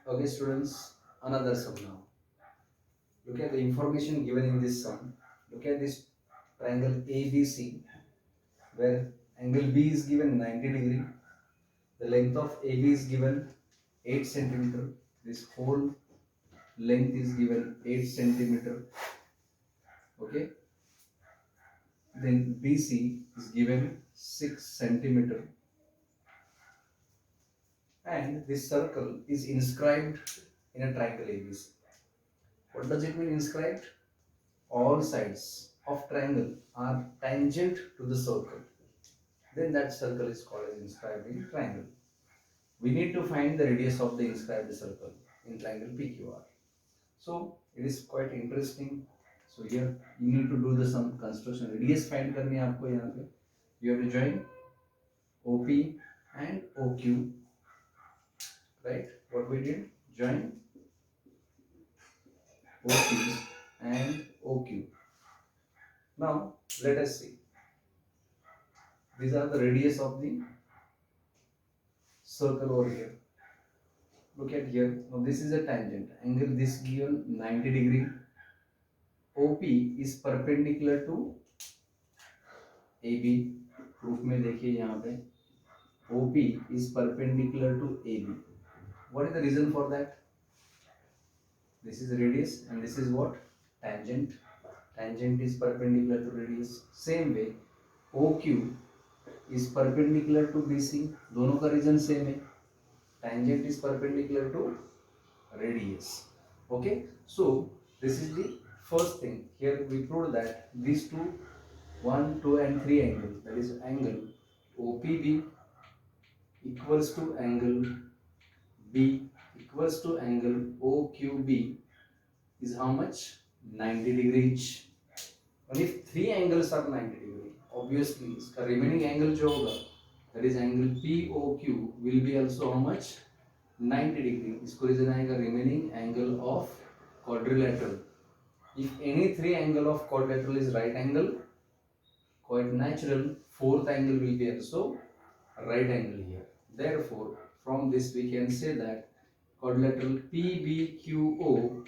Okay, students, another sum now. Look at the information given in this sum. Look at this triangle ABC, where angle B is given 90 degree. The length of AB is given 8 centimeter. This whole length is given 8 centimeter. Okay. Then BC is given 6 centimeter. And this circle is inscribed in a triangle ABC. What does it mean inscribed? All sides of triangle are tangent to the circle. Then that circle is called as inscribed in triangle. We need to find the radius of the inscribed circle in triangle PQR. So it is quite interesting. So here you need to do the some construction. Radius find करनी है आपको यहाँ पे. You have to join OP and OQ, right? What we did? Join OP and OQ. Now let us see. These are the radius of the circle over here. Look at here. Now this is a tangent. Angle this given 90 degree. OP is perpendicular to AB. Proof में देखिए यहाँ पे OP is perpendicular to AB. What is the reason for that? This is radius and this is what? Tangent. Tangent is perpendicular to radius. Same way OQ is perpendicular to BC. दोनों का reason same है. Tangent is perpendicular to radius. Okay, so this is the first thing. Here we proved that these two 1, 2 and 3 angle, that is angle OPB equals to angle B equals to angle OQB is how much? 90 degree each. And if 3 angles are 90 degree, obviously इसका remaining angle जो होगा, that is angle POQ will be also how much? 90 degree. इसको reason आएगा remaining angle of quadrilateral. If any 3 angle of quadrilateral is right angle, quite natural, 4th angle will be also right angle here. Therefore, from this we can say that quadrilateral PBQO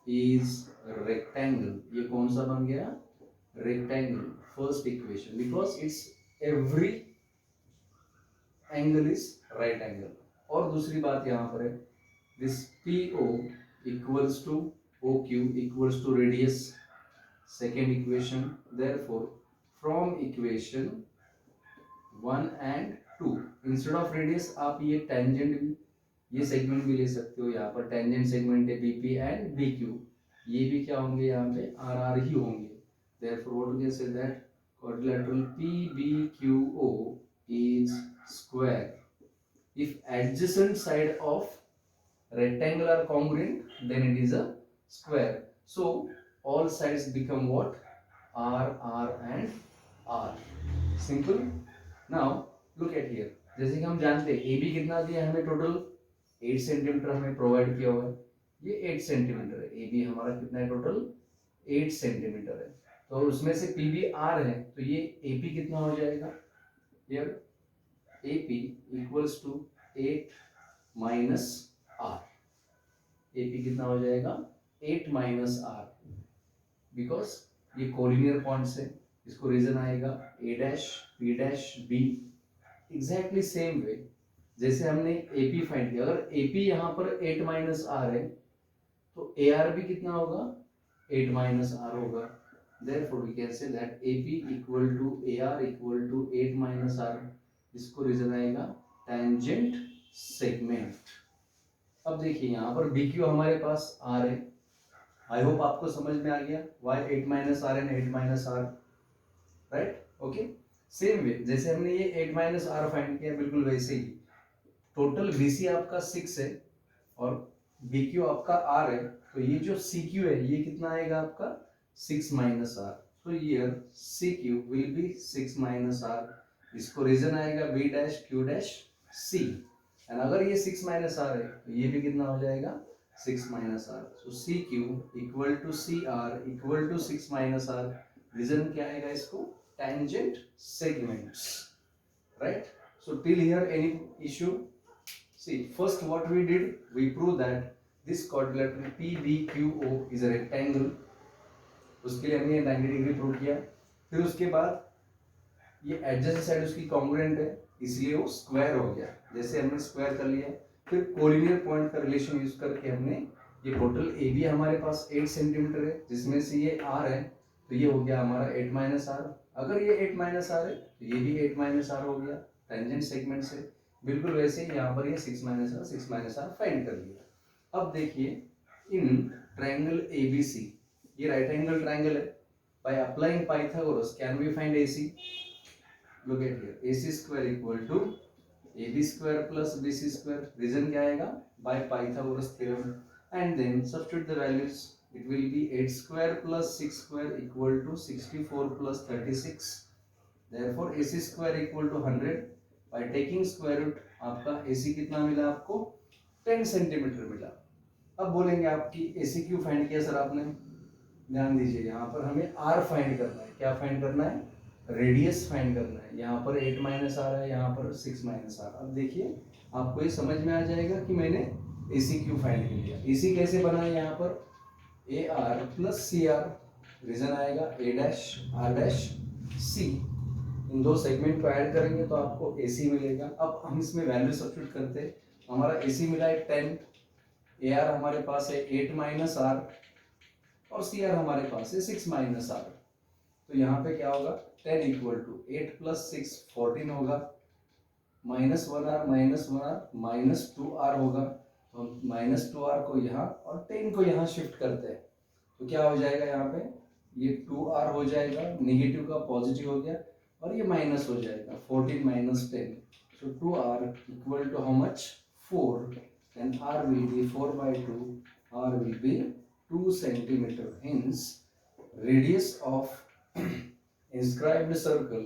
is rectangle. ये कौन सा बन गया? Rectangle. First equation, because it's every angle is right angle. और दूसरी बात यहाँ पर है, this PO equals to OQ equals to radius. Second equation. Therefore, from equation 1 and 2, instead of radius आप ये tangent भी, ये segment भी ले सकते हो. यहाँ पर tangent segment है BP and BQ. ये भी क्या होंगे यहाँ पे? RR ही होंगे. Therefore, what we can say that quadrilateral PBQO is square. If adjacent side of rectangle are congruent, then it is a square. So all sides become what? R, R and R. Simple. Now look at here. जैसे कि हम जानते हैं AB कितना दिया हमें total 8 centimetre हमें provide किया हुआ है. ये 8 सेंटीमीटर है. AB हमारा कितना है टोटल? 8 सेंटीमीटर है. तो उसमें से PB R है, तो ये AP कितना हो जाएगा? Here AP equals to 8 minus R. AP कितना हो जाएगा? 8 minus R. Because ये कोलिनियर पॉइंट्स है, इसको रीजन आएगा A dash, P dash, B. Exactly same way जैसे हमने AP फाइंड किया, अगर AP यहाँ पर 8 minus R है, तो AR भी कितना होगा? 8 minus R होगा. Therefore we can say that AP equal to AR equal to 8 minus R. इसको रीजन आएगा tangent segment. अब देखिए यहाँ पर BQ हमारे पास R है. आई होप आपको समझ में आ गया why 8 minus R and 8 minus R, right? Okay, same way जैसे हमने ये 8 minus R फाइंड किया, बिल्कुल वैसे ही टोटल BC आपका 6 है और BQ आपका R है, तो ये जो CQ है ये कितना आएगा आपका? 6 minus R. तो here CQ will be 6 minus R. इसको रीजन आएगा B dash, Q dash, C. और अगर ये 6 minus R है तो ये भी कितना हो जाएगा? 6 minus R. So CQ equal to CR equal to 6 minus R. Reason क्या आएगा इसको? Tangent segments, right? So till here any issue? See, first what we did, we proved that this quadrilateral PBQO is a rectangle. उसके लिए हमने 90 degree prove किया। फिर उसके बाद ये एडजेसेंट साइड उसकी कॉन्ग्रुएंट है, इसलिए वो स्क्वायर हो गया। जैसे हमने स्क्वायर कर लिया, फिर कोलिनियर पॉइंट का रिलेशन यूज करके हमने ये टोटल ए बी हमारे पास 8 सेंटीमीटर है, जिसमें से ये आर है, तो ये हो गया हमारा 8 माइनस आर। अगर ये 8 माइनस आर है तो ये भी 8 माइनस आर हो गया टेंजेंट सेगमेंट से। बिल्कुल वैसे ही यहाँ पर ये 6 माइनस आर फाइंड कर लिया। अब देखिए इन ट्रायंगल एबीसी, ये राइट एंगल ट्रायंगल है, by applying Pythagoras can we find AC? Look at here, AC square equal to AB square plus BC square. Reason क्या आएगा? By Pythagoras theorem. And then substitute the values. It will be 8 square plus 6 square equal to 64 plus 36. Therefore AC square equal to 100. By taking square root आपका AC कितना मिला आपको? 10 centimetre मिला। अब बोलेंगे आपकी AC क्यों फाइंड किया सर आपने? ध्यान दीजिए, यहाँ पर हमें r फाइंड करना है। क्या फाइंड करना है? रेडियस फाइंड करना है। यहाँ पर 8 माइनस आर है, यहाँ पर 6 माइनस आर। अब देखिए आपको ये समझ में आ जाएगा कि मैंने AC क्यों फाइंड कर लिया। AC कैसे बना है? यहाँ पर AR प्लस CR, रीजन आएगा A dash R dash C। इन दो सेगमेंट को ऐड करेंगे तो आपको AC मिलेगा। अब हम इसमें वैल्यू सब्स्टिट्यूट करते हैं, हमारा AC मिला है 10, AR हमारे पास है 8 माइनस आर और CR हमारे पास है 6 माइनस आर। तो यहाँ पे क्या होगा? 10 इक्वल टू 8 प्लस 6 14 होगा, माइनस 1 आर माइनस 2 आर होगा। तो हम माइनस 2 आर को यहाँ और 10 को यहाँ शिफ्ट करते हैं, तो क्या हो जाएगा? यहाँ पे ये 2 आर हो जाएगा, नेगेटिव का पॉजिटिव हो गया, और ये माइनस हो जाएगा 14 minus 10। So 2 R equal to how much? 4, and R will be 4/2, R will be 2 centimeter. Hence, radius of inscribed circle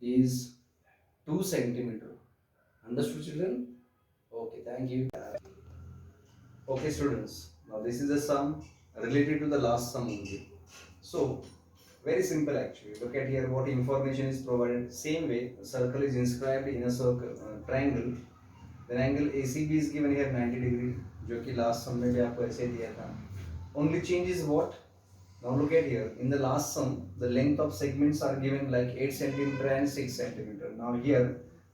is 2 centimeter. Understood, children? Okay, thank you. Okay, students. Now this is a sum related to the last sum only. So, very simple actually. Look at here what information is provided. Same way, a circle is inscribed in a circle, triangle. Then angle ACB is given here 90 degree, जो कि last sum में भी आपको ऐसे दिया था. Only change is what? Now look at here. In the last sum, the length of segments are given like 8 centimeter and 6 centimeter. Now here,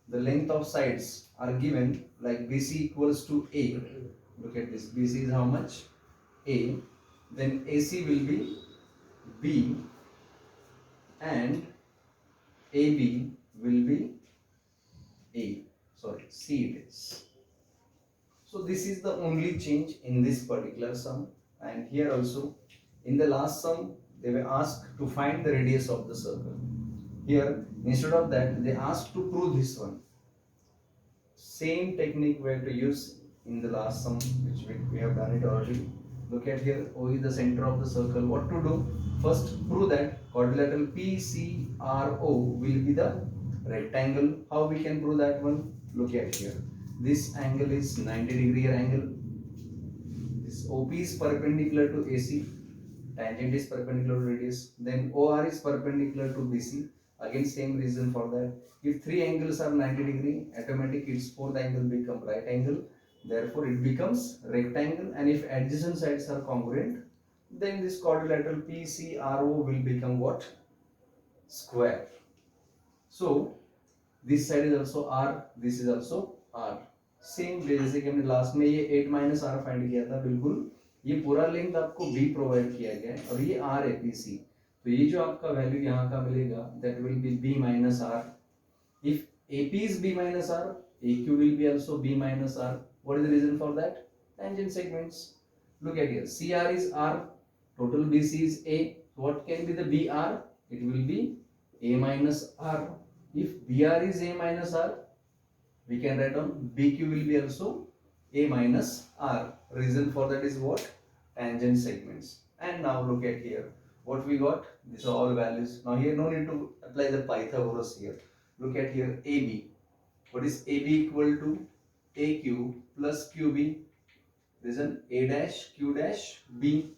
the length of sides are given like BC equals to A. Look at this. BC is how much? A. Then AC will be B, and AB will be A. Sorry, C it is. So this is the only change in this particular sum. And here also, in the last sum, they were asked to find the radius of the circle. Here, instead of that, they asked to prove this one. Same technique we have to use in the last sum, which we have done it already. Look at here, O is the center of the circle. What to do? First, prove that quadrilateral PCRO will be the rectangle. How we can prove that one? Look at here. This angle is 90 degree angle. This OP is perpendicular to AC, tangent is perpendicular to radius, then OR is perpendicular to BC. Again same reason for that. If three angles are 90 degree, automatic its fourth angle become right angle, therefore it becomes rectangle. And if adjacent sides are congruent, then this quadrilateral PCRO will become what? Square. So this side is also R, this is also R. Same जैसे कि हमने last में ये 8 minus are find किया था, बिल्कुल ये पूरा लेंथ आपको B प्रोवाइड किया गया है और ये R है PC। तो ये जो आपका वैल्यू यहाँ का मिलेगा, that will be B minus R. If AP is B minus R, AQ will be also B minus R. What is the reason for that? Tangent segments. Look at here, CR is R, total BC is A. What can be the BR? It will be A minus R. If BR is A minus R, we can write down BQ will be also A minus R. Reason for that is what? Tangent segments. And now look at here. What we got? These are all values. Now here no need to apply the Pythagoras here. Look at here AB. What is AB equal to? AQ plus QB. Reason A dash Q dash B.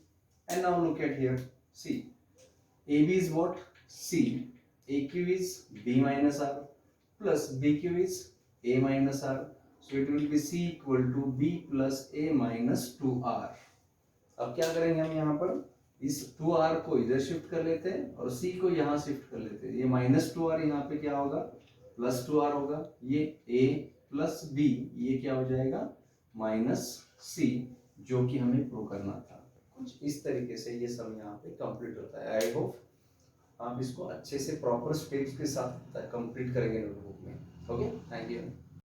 And now look at here. See. AB is what? C. AQ is B minus R plus BQ is A minus R. So it will be C equal to B plus A minus 2r। अब क्या करेंगे हम यहाँ पर, इस 2r को इधर shift कर लेते हैं और c को यहाँ शिफ्ट कर लेते हैं। ये माइनस 2r यहाँ पे क्या होगा, प्लस 2r होगा। ये a प्लस b, ये क्या हो जाएगा, माइनस c, जो कि हमें प्रूव करना था। कुछ इस तरीके से ये सब यहाँ पे कंप्लीट होता है। आई होप आप इसको अच्छे से प्रॉपर स्टेप्स के साथ कंप्लीट करेंगे नोटबुक में। Okay, thank you.